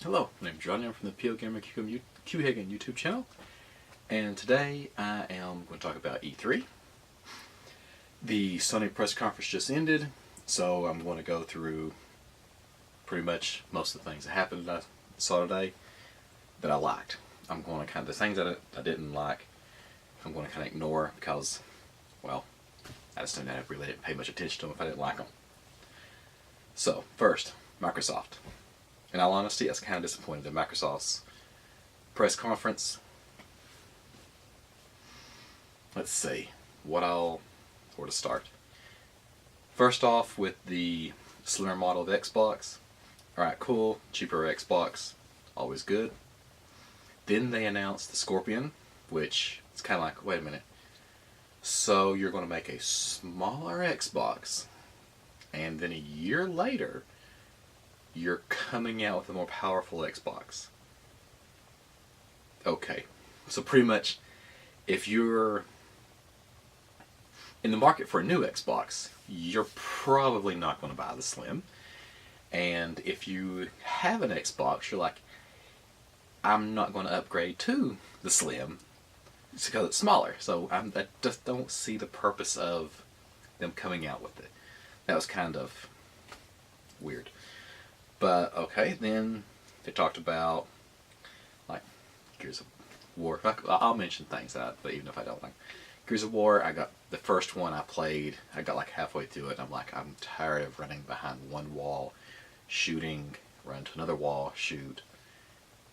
Hello, my name is Johnny. I'm from the PO Gamer Q Hagen YouTube channel, and today I am going to talk about E3. The Sony press conference just ended, so I'm going to go through pretty much most of the things that happened that I saw today that I liked. I'm going to the things that I didn't like, I'm going to kind of ignore because, well, I just didn't really pay much attention to them if I didn't like them. So, first, Microsoft. In all honesty, I was kind of disappointed in Microsoft's press conference. Let's see where to start. First off, with the slimmer model of Xbox. Alright, cool, cheaper Xbox, always good. Then they announced the Scorpion, which is kind of like, wait a minute. So you're going to make a smaller Xbox, and then a year later, you're coming out with a more powerful Xbox. Okay, so pretty much, if you're in the market for a new Xbox, you're probably not going to buy the Slim. And if you have an Xbox, you're like, I'm not going to upgrade to the Slim because it's smaller. So I just don't see the purpose of them coming out with it. That was kind of weird. But okay, then they talked about like Gears of War. I'll mention things but even if I don't like Gears of War, I got the first one I played. I got like halfway through it, and I'm like, I'm tired of running behind one wall, shooting, run to another wall, shoot,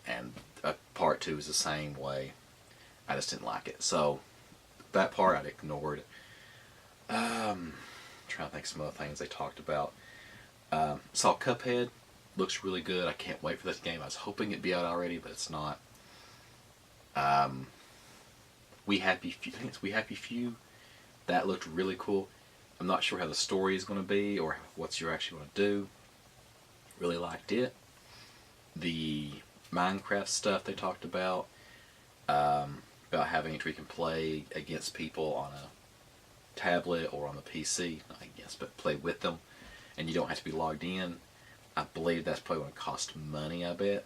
and part 2 is the same way. I just didn't like it, so that part I'd ignored. Trying to think of some other things they talked about. Saw Cuphead. Looks really good. I can't wait for this game. I was hoping it'd be out already, but it's not. We Happy Few. That looked really cool. I'm not sure how the story is going to be or what you're actually going to do. Really liked it. The Minecraft stuff they talked about having it where you can play against people on a tablet or on the PC. Not against, but play with them, and you don't have to be logged in. I believe that's probably going to cost money, I bet.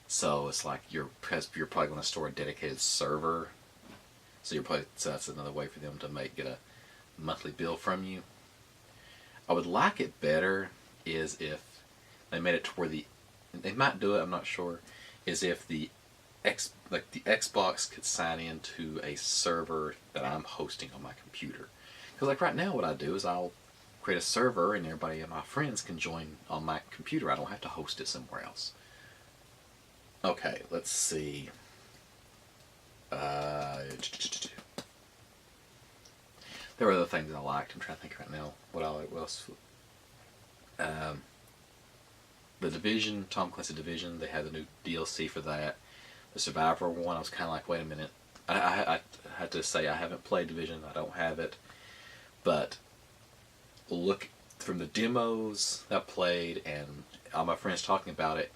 So it's like you're probably going to store a dedicated server. So that's another way for them to get a monthly bill from you. I would like it better is if they made it to where they might do it, I'm not sure, is if the Xbox could sign into a server that I'm hosting on my computer. Because like right now what I do is I'll create a server and everybody and my friends can join on my computer. I don't have to host it somewhere else. Okay, let's see. There were other things I liked. I'm trying to think right now what else. The Division, Tom Clancy Division, they had the new DLC for that. The Survivor one, I was kind of like, wait a minute. I had to say I haven't played Division. I don't have it. But look, from the demos I played and all my friends talking about it,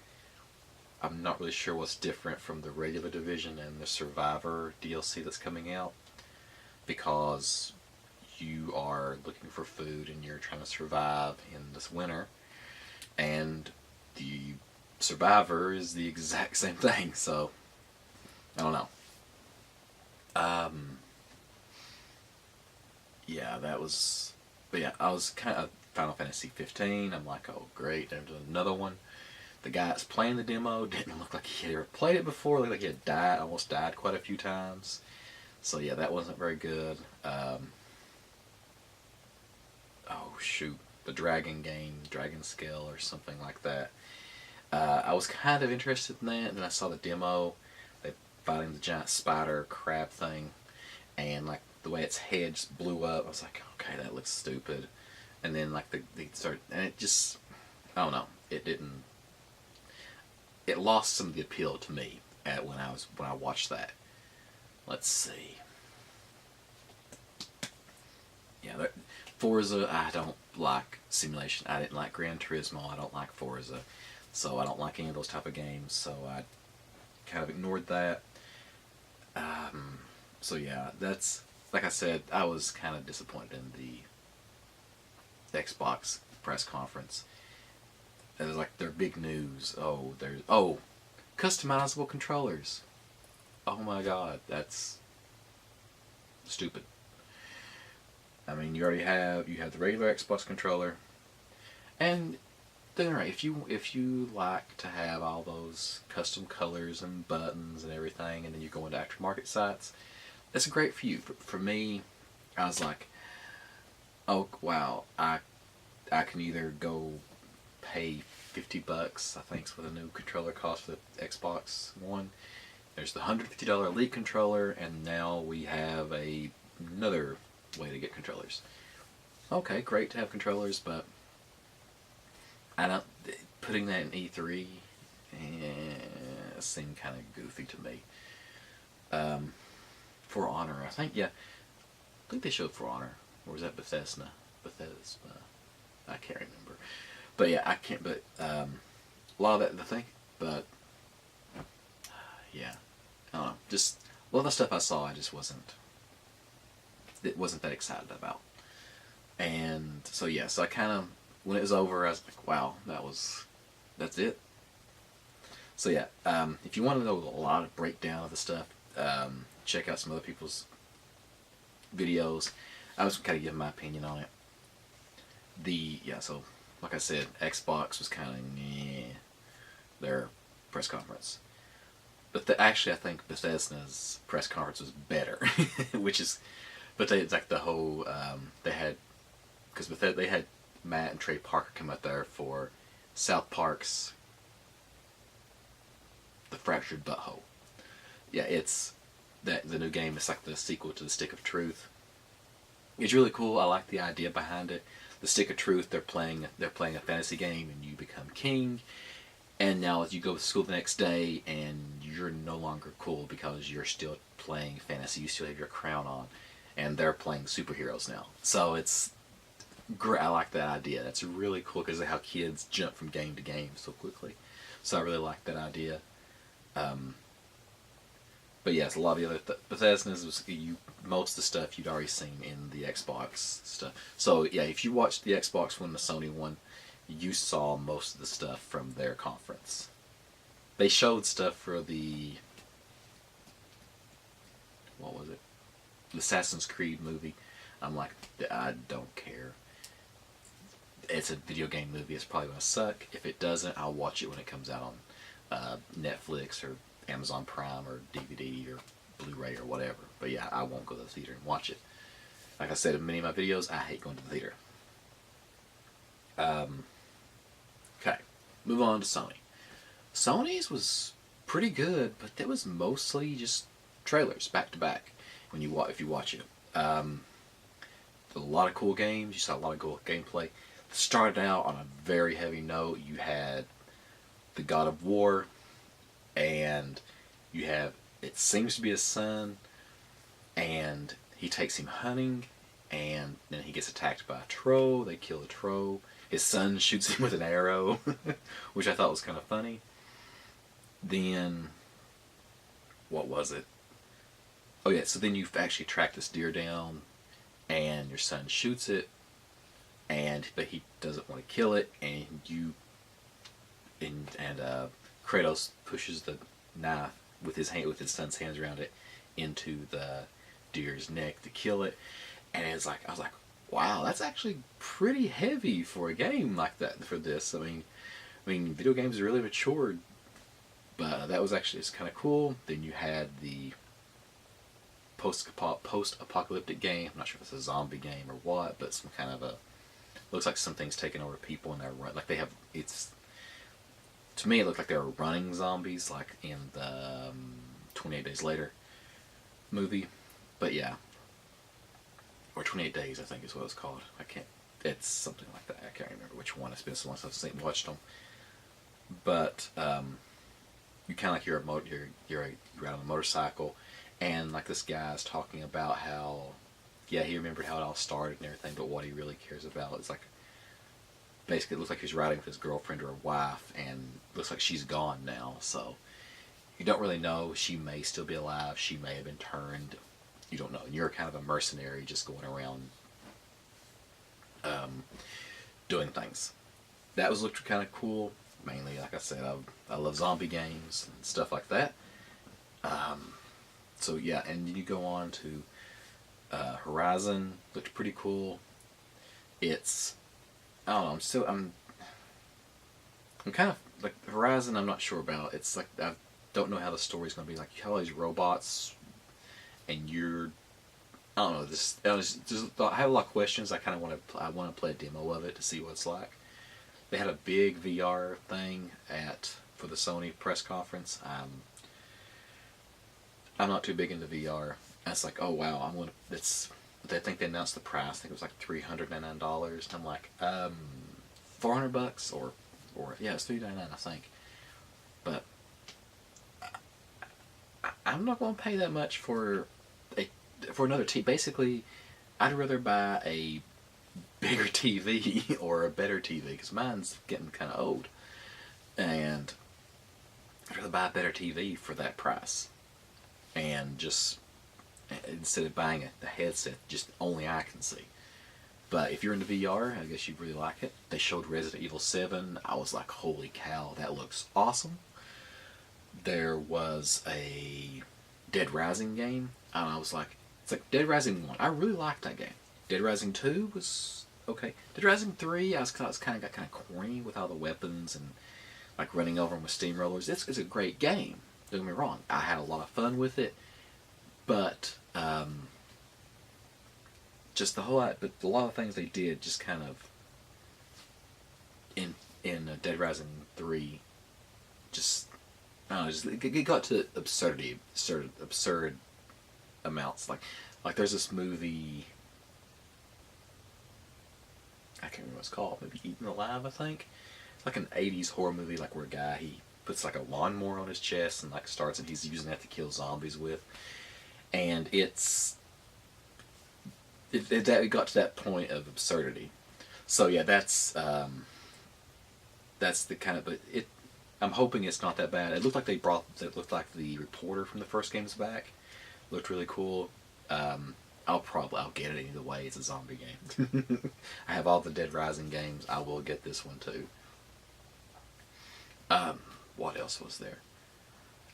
I'm not really sure what's different from the regular Division and the Survivor DLC that's coming out, because you are looking for food and you're trying to survive in this winter, and the Survivor is the exact same thing, so I don't know. Yeah, that was... But yeah, I was kind of Final Fantasy 15. I'm like, oh great, there's another one. The guy that's playing the demo didn't look like he had ever played it before. Looked like he had almost died quite a few times. So yeah, that wasn't very good. Oh shoot, the Dragon game, Dragon Scale or something like that. I was kind of interested in that, and then I saw the demo. They fighting the giant spider crab thing, and like the way its head just blew up. I was like, okay, that looks stupid. And then like they started, and it just, I don't know, it didn't. It lost some of the appeal to me when I watched that. Let's see. Yeah, Forza, I don't like simulation. I didn't like Gran Turismo. I don't like Forza. So I don't like any of those type of games. So I kind of ignored that. So yeah, that's, like I said, I was kind of disappointed in the Xbox press conference. It was like their big news. Oh, there's customizable controllers. Oh my god, that's stupid. I mean, you have the regular Xbox controller, and then right, if you like to have all those custom colors and buttons and everything, and then you go into aftermarket sites, that's great for you. For me, I was like, oh wow, I can either go pay $50, I think is what a new controller costs for the Xbox One. There's the $150 Elite controller, and now we have another way to get controllers. Okay, great to have controllers, but I don't. Putting that in E3 seemed kind of goofy to me. For Honor, I think, yeah, I think they showed For Honor, or was that Bethesda? I can't remember. But yeah, I can't. But a lot of that, I think. But yeah, I don't know. Just a lot of the stuff I saw, I just wasn't. It wasn't that excited about. And so yeah, so I kind of, when it was over, I was like, wow, that's it. So yeah, if you want to know a lot of breakdown of the stuff, check out some other people's videos. I was kind of giving my opinion on it. So like I said, Xbox was kind of their press conference. But actually, I think Bethesda's press conference was better, which is, but it's like the whole they had, because they had Matt and Trey Parker come out there for South Park's The Fractured Butthole. Yeah, it's that the new game. It's like the sequel to the Stick of Truth. It's really cool. I like the idea behind it. The Stick of Truth. They're playing a fantasy game, and you become king. And now you go to school the next day, and you're no longer cool because you're still playing fantasy. You still have your crown on, and they're playing superheroes now. So it's great. I like that idea. That's really cool because of how kids jump from game to game so quickly. So I really like that idea. But yes, a lot of the other Bethesda's was most of the stuff you'd already seen in the Xbox stuff. So yeah, if you watched the Xbox one, the Sony one, you saw most of the stuff from their conference. They showed stuff for what was it? The Assassin's Creed movie. I'm like, I don't care. It's a video game movie. It's probably going to suck. If it doesn't, I'll watch it when it comes out on Netflix or Amazon Prime or DVD or Blu-ray or whatever. But yeah, I won't go to the theater and watch it. Like I said in many of my videos, I hate going to the theater. Okay, move on to Sony. Sony's was pretty good, but that was mostly just trailers back to back. If you watch it, a lot of cool games. You saw a lot of cool gameplay. Started out on a very heavy note. You had the God of War, and you have, it seems to be his son, and he takes him hunting, and then he gets attacked by a troll. They kill a troll. His son shoots him with an arrow, which I thought was kind of funny. Then, what was it? Oh yeah, so then you actually track this deer down, and your son shoots it, but he doesn't want to kill it, and Kratos pushes the knife with his son's hands around it into the deer's neck to kill it, and I was like, wow, that's actually pretty heavy for a game like that. For this, I mean, video games are really matured, but that was actually, it's kind of cool. Then you had the post-apocalyptic game. I'm not sure if it's a zombie game or what, but some kind of looks like something's taking over people, and to me it looked like they were running zombies, like in the 28 Days Later movie. But yeah, or 28 Days, I think is what it's called. It's something like that. I can't remember which one. It's been so long since I've watched them. But you kind of like you're out on a motorcycle, and like this guy's talking about how, yeah, he remembered how it all started and everything, but what he really cares about is, like, basically it looks like he's riding with his girlfriend or wife, and looks like she's gone now. So you don't really know. She may still be alive. She may have been turned. You don't know. And you're kind of a mercenary just going around doing things. that was looked kind of cool. Mainly, like I said, I love zombie games and stuff like that. So yeah, and you go on to Horizon, looked pretty cool. It's I don't know. I'm kind of like Horizon. I'm not sure about. It's like I don't know how the story's gonna be. Like you have all these robots, and you're I don't know. I have a lot of questions. I kind of want to play a demo of it to see what it's like. They had a big VR thing for the Sony press conference. I'm not too big into VR. And it's like, oh wow, I'm gonna. It's. I think they announced the price. I think it was like $399. And I'm like, $400 or yeah, it's $399 I think. But I'm not going to pay that much for another TV. Basically, I'd rather buy a bigger TV or a better TV because mine's getting kind of old, and I'd rather buy a better TV for that price, and just instead of buying a headset just only I can see. But if you're into VR, I guess you'd really like it. They showed Resident Evil 7. I was like, holy cow, that looks awesome. There was a Dead Rising game, and I was like, it's like Dead Rising 1. I really liked that game. Dead Rising 2 was okay. Dead Rising 3, I was kind of got kind of corny with all the weapons and like running over them with steamrollers. It's a great game. Don't get me wrong. I had a lot of fun with it, but just the whole lot. But a lot of things they did just kind of in Dead Rising 3, just I don't know. Just it got to absurd amounts. Like there's this movie. I can't remember what it's called. Maybe Eaten Alive, I think. It's like an '80s horror movie, like where a guy he puts like a lawnmower on his chest and like starts and he's using that to kill zombies with. And it got to that point of absurdity. So yeah, that's the kind of. But I'm hoping it's not that bad. It looked like it looked like the reporter from the first game's back. Looked really cool. I'll get it either way. It's a zombie game. I have all the Dead Rising games. I will get this one too. What else was there?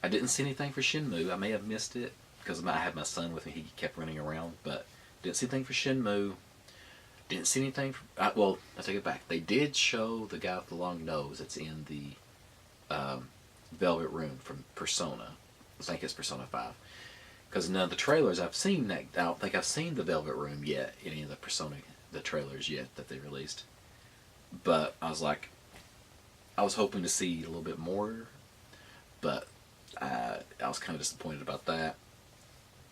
I didn't see anything for Shenmue. I may have missed it because I had my son with me. He kept running around, but didn't see anything for Shenmue. Didn't see anything. Well, I take it back. They did show the guy with the long nose that's in the Velvet Room from Persona. I think it's Persona 5. Because none of the trailers I've seen I don't think I've seen the Velvet Room yet. Any of the trailers yet that they released. But I was hoping to see a little bit more, but I was kind of disappointed about that.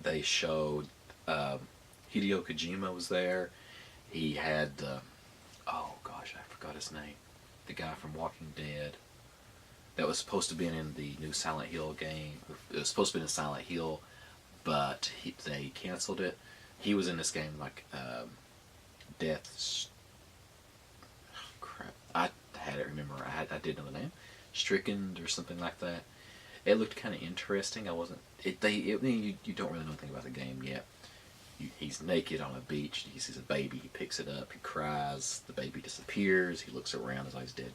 They showed Hideo Kojima was there. He had oh gosh, I forgot his name. The guy from Walking Dead. That was supposed to be in the new Silent Hill game. It was supposed to be in Silent Hill, but they canceled it. He was in this game like Death. Oh, crap, I had it. Remember, I did know the name, Stricken or something like that. It looked kind of interesting. I wasn't. You don't really know anything about the game yet. He's naked on a beach. He sees a baby. He picks it up. He cries. The baby disappears. He looks around as though he's dead.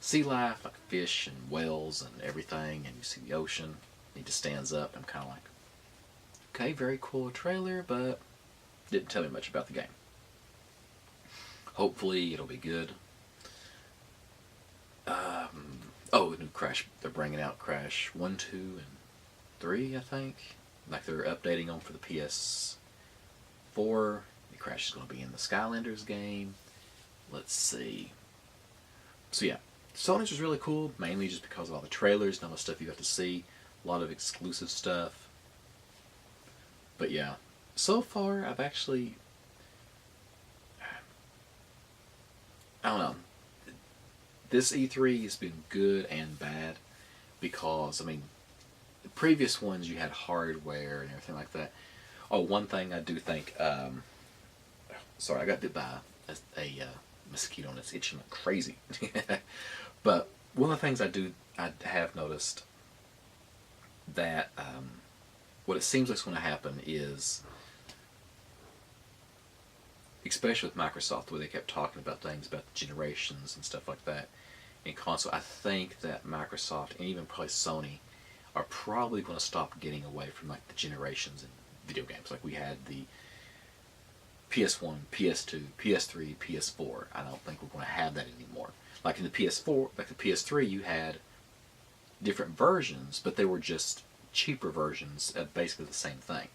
Sea life, like fish and whales and everything, and you see the ocean. He just stands up. I'm kind of like, okay, very cool trailer, but didn't tell me much about the game. Hopefully it'll be good. New Crash. They're bringing out Crash 1, 2, and 3, I think. Like they're updating them for the PS4. The Crash is going to be in the Skylanders game. Let's see. So yeah, Sony's was really cool, mainly just because of all the trailers and all the stuff you got to see. A lot of exclusive stuff. But yeah, so far I've actually, I don't know. This E3 has been good and bad because, I mean, the previous ones you had hardware and everything like that. Oh, one thing I do think, sorry, I got bit by a mosquito and it's itching like crazy. But one of the things I have noticed that what it seems like is going to happen is especially with Microsoft, where they kept talking about things about the generations and stuff like that in console. I think that Microsoft and even probably Sony are probably going to stop getting away from like the generations in video games. Like we had the PS1, PS2, PS3, PS4. I don't think we're going to have that anymore. Like in the PS4, like the PS3, you had different versions, but they were just cheaper versions of basically the same thing.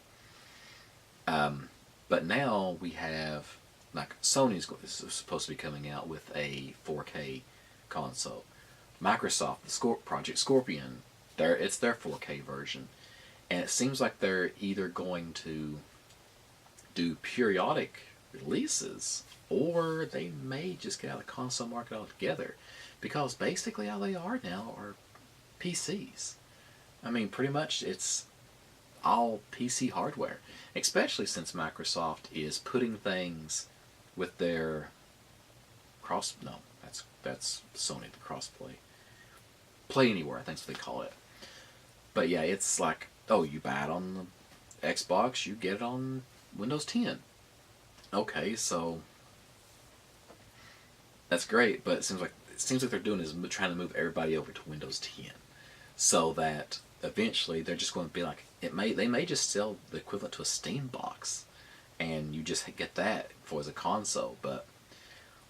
But now we have, like Sony's supposed to be coming out with a 4K console. Microsoft, the Project Scorpion, it's their 4K version. And it seems like they're either going to do periodic releases, or they may just get out of the console market altogether. Because basically all they are now are PCs. I mean, pretty much it's all PC hardware, especially since Microsoft is putting things with their that's Sony, the crossplay, Play Anywhere, I think that's what they call it. But yeah, it's like, oh, you buy it on the Xbox, you get it on Windows 10. Okay, so that's great, but it seems like they're doing is trying to move everybody over to Windows 10, so that eventually they're just going to be like, they may just sell the equivalent to a Steam box, and you just get that as a console. But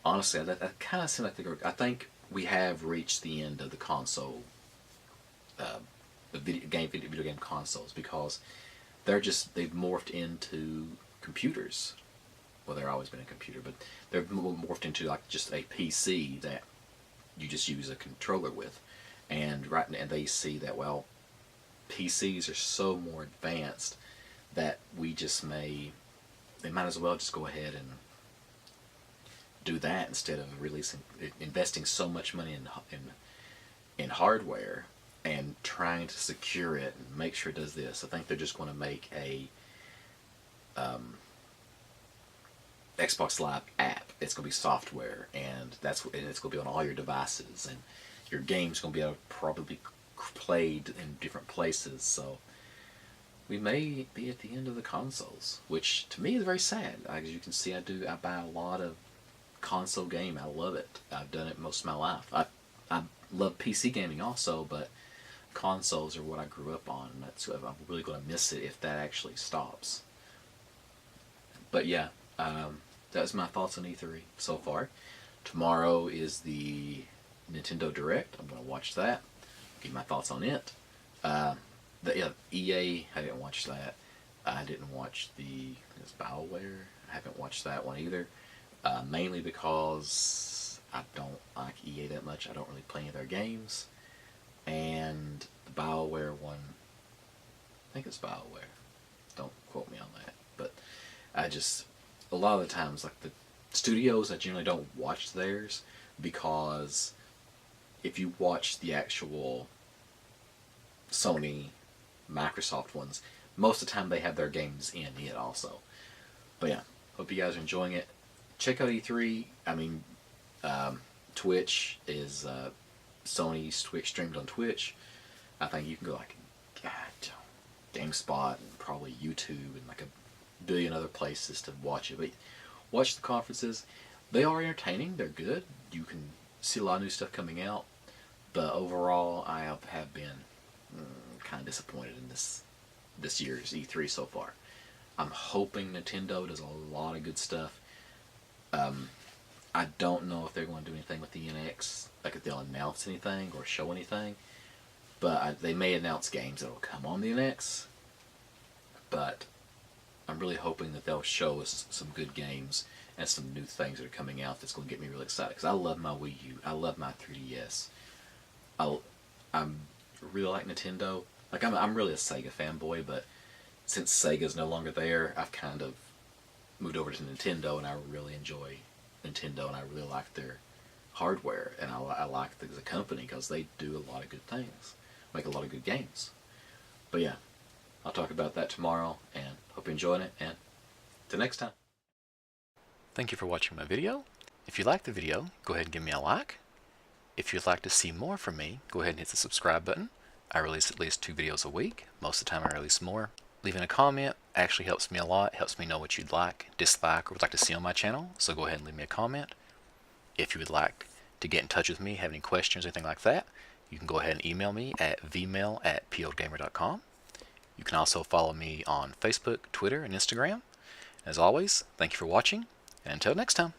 honestly, that kind of seems like I think we have reached the end of the console, the video game consoles, because they've morphed into computers. Well, they've always been a computer, but they've morphed into like just a PC that you just use a controller with, and they see that, well, PCs are so more advanced that they might as well just go ahead and do that instead of investing so much money in hardware and trying to secure it and make sure it does this. I think they're just going to make a Xbox Live app. It's going to be software, and it's going to be on all your devices, and your game's going to be able to probably be played in different places. So we may be at the end of the consoles, which to me is very sad. As you can see, I buy a lot of console game. I love it. I've done it most of my life. I love PC gaming also, but consoles are what I grew up on. I'm really going to miss it if that actually stops. But yeah, that was my thoughts on E3 so far. Tomorrow is the Nintendo Direct. I'm going to watch that. Give my thoughts on it. EA, I didn't watch that. I didn't watch it's BioWare. I haven't watched that one either. Mainly because I don't like EA that much. I don't really play any of their games. And the BioWare one, I think it's BioWare. Don't quote me on that. But a lot of the times, like the studios, I generally don't watch theirs, because if you watch the actual Sony, Microsoft ones, most of the time they have their games in it also. But yeah, hope you guys are enjoying it. Check out E3. I mean, Twitch is Sony's Twitch streamed on Twitch. I think you can go like GameSpot and probably YouTube and like a billion other places to watch it. But watch the conferences. They are entertaining. They're good. You can see a lot of new stuff coming out. But overall, I have been kind of disappointed in this year's E3 so far. I'm hoping Nintendo does a lot of good stuff. I don't know if they're going to do anything with the NX, like if they'll announce anything or show anything. But they may announce games that will come on the NX. But I'm really hoping that they'll show us some good games and some new things that are coming out that's going to get me really excited. Because I love my Wii U. I love my 3DS. I'm really like Nintendo. Like I'm really a Sega fanboy, but since Sega's no longer there, I've kind of moved over to Nintendo, and I really enjoy Nintendo, and I really like their hardware, and I like the company because they do a lot of good things, make a lot of good games. But yeah, I'll talk about that tomorrow, and hope you're enjoying it, and till next time. Thank you for watching my video. If you liked the video, go ahead and give me a like. If you'd like to see more from me, go ahead and hit the subscribe button. I release at least 2 videos a week. Most of the time I release more. Leaving a comment actually helps me a lot, helps me know what you'd like, dislike, or would like to see on my channel, so go ahead and leave me a comment. If you would like to get in touch with me, have any questions or anything like that, you can go ahead and email me at vmail@poldgamer.com. You can also follow me on Facebook, Twitter, and Instagram. As always, thank you for watching, and until next time.